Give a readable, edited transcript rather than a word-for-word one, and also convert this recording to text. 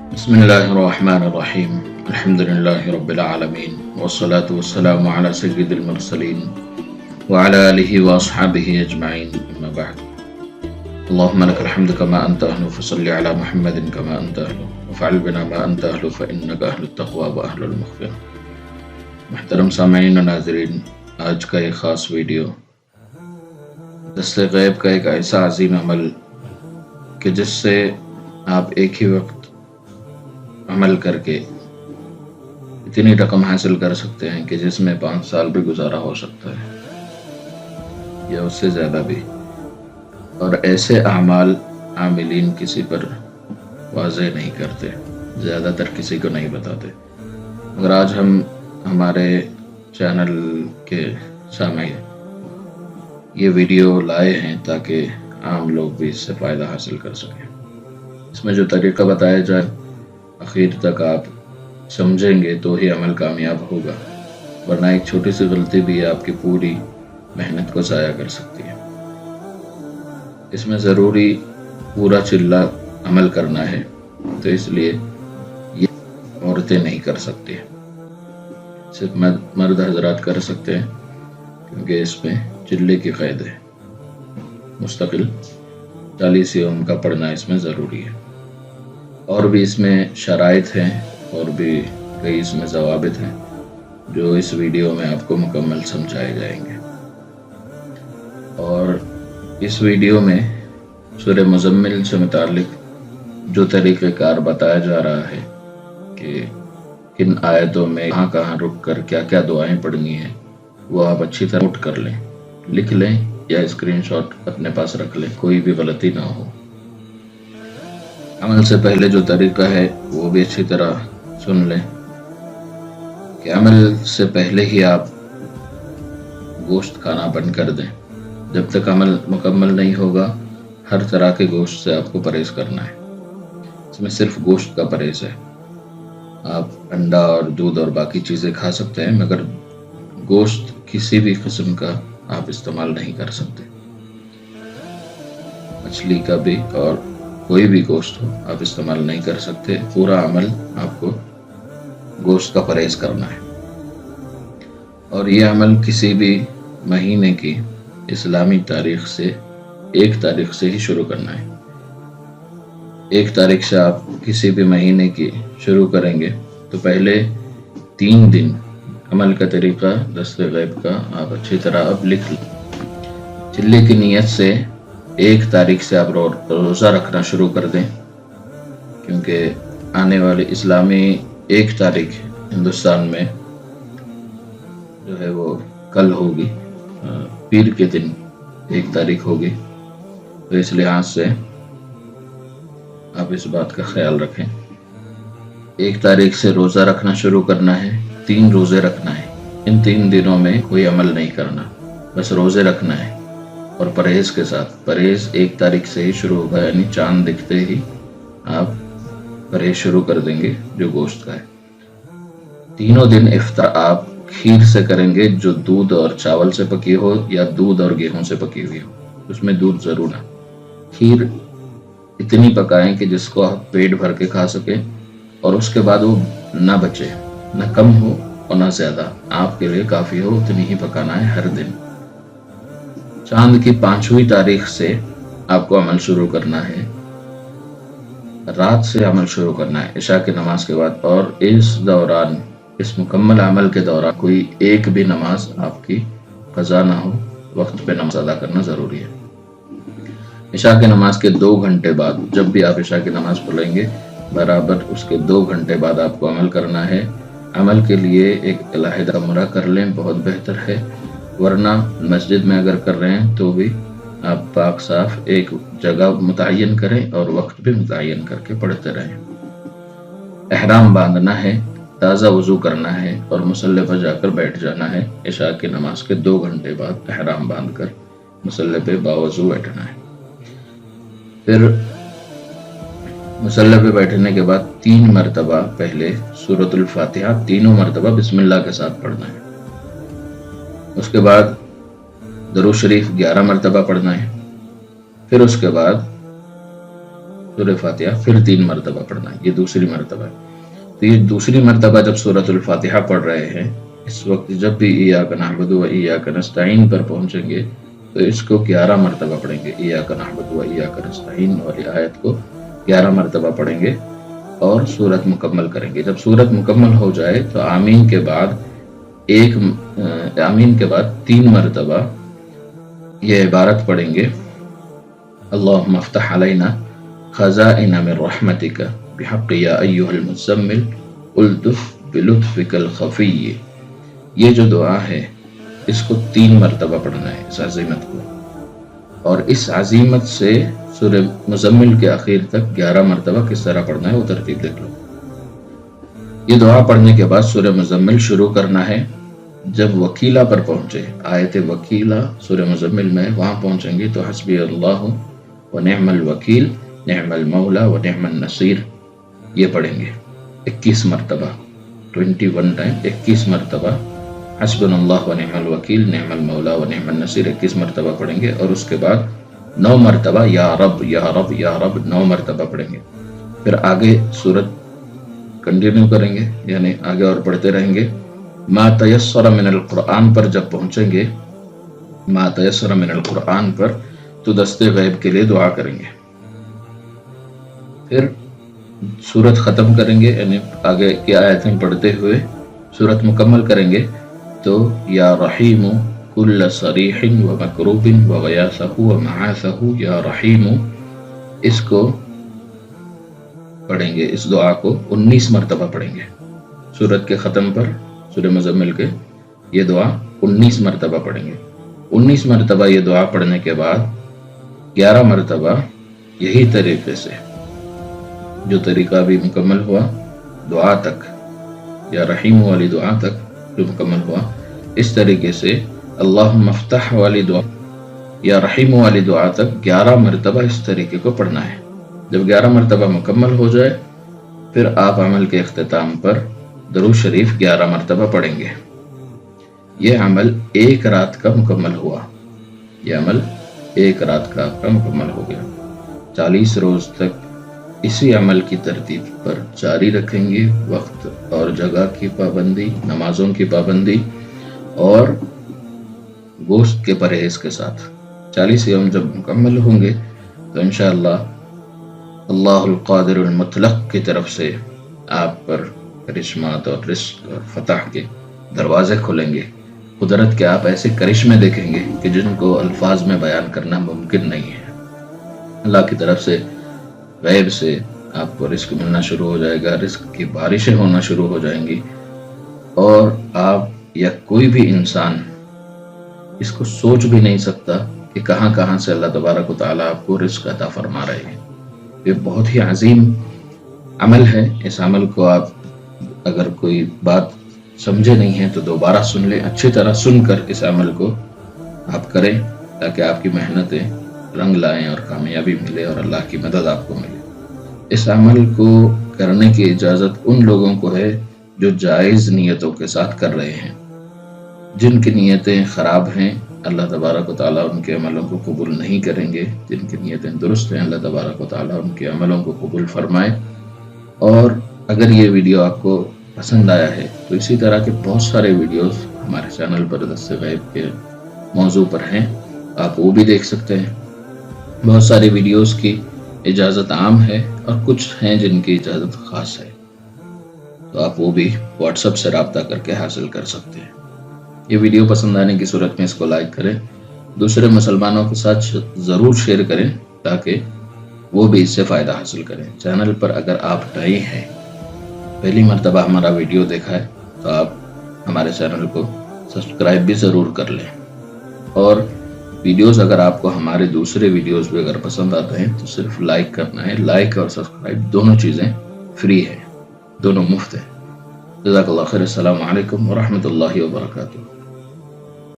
بسم الله الرحمن الرحيم. الحمد لله رب العالمين، والصلاة والسلام على سيد المرسلين وعلى آله وأصحابه أجمعين، أما بعد. اللهم لك الحمد كما أنت أهل، فصل على محمد كما أنت أهل، وفعل بنا ما أنت أهل، فإنك أهل التقوى وأهل المغفرة. محترم سامعین و ناظرین، آج کا ایک خاص ویڈیو دست غیب کا ایک ایسا عظیم عمل کہ جس سے آپ ایک ہی وقت عمل کر کے اتنی رقم حاصل کر سکتے ہیں کہ جس میں 5 سال بھی گزارا ہو سکتا ہے یا اس سے زیادہ بھی، اور ایسے اعمال عاملین کسی پر واضح نہیں کرتے، زیادہ تر کسی کو نہیں بتاتے، مگر آج ہم ہمارے چینل کے سامنے یہ ویڈیو لائے ہیں تاکہ عام لوگ بھی اس سے فائدہ حاصل کر سکیں۔ اس میں جو طریقہ بتایا جائے آخر تک آپ سمجھیں گے تو ہی عمل کامیاب ہوگا، ورنہ ایک چھوٹی سی غلطی بھی آپ کی پوری محنت کو ضائع کر سکتی ہے۔ اس میں ضروری پورا چلہ عمل کرنا ہے، تو اس لیے یہ عورتیں نہیں کر سکتی، صرف مرد حضرات کر سکتے ہیں، کیونکہ اس میں چلے کی قید ہے۔ مستقل 40 یوم کا پڑھنا اس میں ضروری ہے، اور بھی اس میں شرائط ہیں اور بھی کئی اس میں ضوابط ہیں جو اس ویڈیو میں آپ کو مکمل سمجھائے جائیں گے۔ اور اس ویڈیو میں سورہ مزمل سے متعلق جو طریقہ کار بتایا جا رہا ہے کہ کن آیتوں میں کہاں کہاں رک کر کیا کیا دعائیں پڑھنی ہیں، وہ آپ اچھی طرح نوٹ کر لیں، لکھ لیں یا اسکرین شاٹ اپنے پاس رکھ لیں، کوئی بھی غلطی نہ ہو۔ عمل سے پہلے جو طریقہ ہے وہ بھی اچھی طرح سن لیں کہ عمل سے پہلے ہی آپ گوشت کھانا بند کر دیں۔ جب تک عمل مکمل نہیں ہوگا ہر طرح کے گوشت سے آپ کو پرہیز کرنا ہے۔ اس میں صرف گوشت کا پرہیز ہے، آپ انڈا اور دودھ اور باقی چیزیں کھا سکتے ہیں، مگر گوشت کسی بھی قسم کا آپ استعمال نہیں کر سکتے، مچھلی کا بھی اور کوئی بھی گوشت ہو آپ استعمال نہیں کر سکتے۔ پورا عمل آپ کو گوشت کا پرہیز کرنا ہے، اور یہ عمل کسی بھی مہینے کی اسلامی تاریخ سے 1 تاریخ سے ہی شروع کرنا ہے۔ 1 تاریخ سے آپ کسی بھی مہینے کی شروع کریں گے تو پہلے 3 دن عمل کا طریقہ دست غیب کا آپ اچھی طرح اب لکھ لیں۔ چلے کی نیت سے 1 تاریخ سے آپ روزہ رکھنا شروع کر دیں، کیونکہ آنے والی اسلامی 1 تاریخ ہندوستان میں جو ہے وہ کل ہوگی، پیر کے دن 1 تاریخ ہوگی، تو اس لحاظ سے آپ اس بات کا خیال رکھیں۔ 1 تاریخ سے روزہ رکھنا شروع کرنا ہے، 3 روزے رکھنا ہے۔ ان 3 دنوں میں کوئی عمل نہیں کرنا، بس روزے رکھنا ہے، اور پرہیز کے ساتھ۔ پرہیز 1 تاریخ سے ہی شروع ہوگا، یعنی چاند دکھتے ہی آپ پرہیز شروع کر دیں گے جو گوشت کا ہے۔ 3 دن افطار آپ کھیر سے کریں گے، جو دودھ اور چاول سے پکی ہو یا دودھ اور گیہوں سے پکی ہوئی ہو، اس میں دودھ ضرور ہے۔ کھیر اتنی پکائیں کہ جس کو آپ پیٹ بھر کے کھا سکیں، اور اس کے بعد وہ نہ بچے، نہ کم ہو اور نہ زیادہ، آپ کے لیے کافی ہو اتنی ہی پکانا ہے ہر دن۔ چاند کی 5ویں تاریخ سے آپ کو عمل شروع کرنا ہے، رات سے عمل شروع کرنا ہے عشاء کی نماز کے بعد، اور اس دوران اس مکمل عمل کے دوران کوئی ایک بھی نماز آپ کی قضا نہ ہو، وقت پہ نماز ادا کرنا ضروری ہے۔ عشاء کی نماز کے 2 گھنٹے بعد، جب بھی آپ عشاء کی نماز پڑھیں گے برابر اس کے 2 گھنٹے بعد آپ کو عمل کرنا ہے۔ عمل کے لیے ایک علیحدہ کمرہ کر لیں، بہت بہتر ہے، ورنہ مسجد میں اگر کر رہے ہیں تو بھی آپ پاک صاف ایک جگہ متعین کریں اور وقت بھی متعین کر کے پڑھتے رہیں۔ احرام باندھنا ہے، تازہ وضو کرنا ہے اور مصلی پر جا کر بیٹھ جانا ہے۔ عشاء کی نماز کے 2 گھنٹے بعد احرام باندھ کر مصلی پہ باوضو بیٹھنا ہے۔ پھر مصلی پہ بیٹھنے کے بعد 3 مرتبہ پہلے سورۃ الفاتحہ، تینوں مرتبہ بسم اللہ کے ساتھ پڑھنا ہے۔ اس کے بعد درود شریف 11 مرتبہ پڑھنا ہے۔ پھر اس کے بعد سورہ فاتحہ پھر 3 مرتبہ پڑھنا ہے، یہ دوسری مرتبہ ہے۔ تو یہ دوسری مرتبہ جب سورۃ الفاتحہ پڑھ رہے ہیں، اس وقت جب بھی ایاک نعبد و ایاک نستعین پر پہنچیں گے تو اس کو 11 مرتبہ پڑھیں گے۔ ایاک نعبد و ایاک نستعین والی آیت کو 11 مرتبہ پڑھیں گے اور سورت مکمل کریں گے۔ جب سورت مکمل ہو جائے تو آمین کے بعد 3 مرتبہ یہ عبارت پڑھیں گے، اللہم افتح علینا خزائن من رحمتک بحق یا ایہا المزمل الطف بلطفک الخفی۔ یہ جو دعا ہے اس کو 3 مرتبہ پڑھنا ہے، اس عظیمت کو، اور اس عظیمت سے سورہ مزمل کے آخر تک 11 مرتبہ کس طرح پڑھنا ہے وہ ترتیب دیکھ لو۔ یہ دعا پڑھنے کے بعد سورہ مزمل شروع کرنا ہے۔ جب وکیلہ پر پہنچے، آیت وکیلہ سورہ مزمل میں، وہاں پہنچیں گے تو حسبی اللہ و نعم الوکیل نعم المولا و نعم النصیر یہ پڑھیں گے 21 مرتبہ، 21 ٹائم 21 مرتبہ حسبنا اللہ و نعم الوکیل نعم المولا و نعم النصیر 21 مرتبہ پڑھیں گے، اور اس کے بعد 9 مرتبہ یا رب یا رب یا رب 9 مرتبہ پڑھیں گے۔ پھر آگے سورت کنٹینیو کریں گے، یعنی آگے اور پڑھتے رہیں گے۔ ما تیسر من القرآن پر جب پہنچیں گے، ما تیسر من القرآن پر، تو دست غیب کے لیے دعا کریں گے۔ پھر سورت ختم کریں گے، یعنی آگے کی آیتیں پڑھتے ہوئے سورت مکمل کریں گے تو یا رحیم کل صریح و مکروب و غیاثہ و معاثہ یا رحیم، اس کو پڑھیں گے، اس دعا کو 19 مرتبہ پڑھیں گے۔ سورت کے ختم پر سورہ مزمل کے یہ دعا 19 مرتبہ پڑھیں گے۔ 19 مرتبہ یہ دعا پڑھنے کے بعد 11 مرتبہ یہی طریقے سے، جو طریقہ بھی مکمل ہوا دعا تک، یا رحیم والی دعا تک جو مکمل ہوا، اس طریقے سے اللہم افتح والی دعا یا رحیم والی دعا تک 11 مرتبہ اس طریقے کو پڑھنا ہے۔ جب 11 مرتبہ مکمل ہو جائے پھر آپ عمل کے اختتام پر درود شریف 11 مرتبہ پڑھیں گے۔ یہ عمل 1 رات کا مکمل ہوا، یہ عمل 1 رات کا آپ کا مکمل ہو گیا۔ 40 روز تک اسی عمل کی ترتیب پر جاری رکھیں گے، وقت اور جگہ کی پابندی، نمازوں کی پابندی اور گوشت کے پرہیز کے ساتھ۔ 40 یوم جب مکمل ہوں گے تو انشاءاللہ اللہ القادر المطلق کی طرف سے آپ پر کرشمات اور رزق اور فتح کے دروازے کھلیں گے۔ قدرت کے آپ ایسے کرشمے دیکھیں گے کہ جن کو الفاظ میں بیان کرنا ممکن نہیں ہے۔ اللہ کی طرف سے غیب سے آپ کو رزق ملنا شروع ہو جائے گا، رزق کی بارشیں ہونا شروع ہو جائیں گی، اور آپ یا کوئی بھی انسان اس کو سوچ بھی نہیں سکتا کہ کہاں کہاں سے اللہ تبارک و تعالیٰ آپ کو رزق عطا فرما رہے ہیں۔ یہ بہت ہی عظیم عمل ہے۔ اس عمل کو آپ اگر کوئی بات سمجھے نہیں ہیں تو دوبارہ سن لیں، اچھی طرح سن کر اس عمل کو آپ کریں تاکہ آپ کی محنتیں رنگ لائیں اور کامیابی ملے اور اللہ کی مدد آپ کو ملے۔ اس عمل کو کرنے کی اجازت ان لوگوں کو ہے جو جائز نیتوں کے ساتھ کر رہے ہیں۔ جن کی نیتیں خراب ہیں اللہ تبارک و تعالیٰ ان کے عملوں کو قبول نہیں کریں گے، جن کی نیتیں درست ہیں اللہ تبارک و تعالیٰ ان کے عملوں کو قبول فرمائے۔ اور اگر یہ ویڈیو آپ کو پسند آیا ہے تو اسی طرح کے بہت سارے ویڈیوز ہمارے چینل پر دست غیب کے موضوع پر ہیں، آپ وہ بھی دیکھ سکتے ہیں۔ بہت سارے ویڈیوز کی اجازت عام ہے اور کچھ ہیں جن کی اجازت خاص ہے، تو آپ وہ بھی واٹس ایپ سے رابطہ کر کے حاصل کر سکتے ہیں۔ یہ ویڈیو پسند آنے کی صورت میں اس کو لائک کریں، دوسرے مسلمانوں کے ساتھ ضرور شیئر کریں تاکہ وہ بھی اس سے فائدہ حاصل کریں۔ چینل پر اگر آپ نئے ہیں، پہلی مرتبہ ہمارا ویڈیو دیکھا ہے تو آپ ہمارے چینل کو سبسکرائب بھی ضرور کر لیں، اور ویڈیوز اگر آپ کو ہمارے دوسرے ویڈیوز بھی اگر پسند آتے ہیں تو صرف لائک کرنا ہے۔ لائک اور سبسکرائب دونوں چیزیں فری ہیں، دونوں مفت ہیں۔ جزاک اللہ خیر۔ السلام علیکم ورحمۃ اللہ وبرکاتہ۔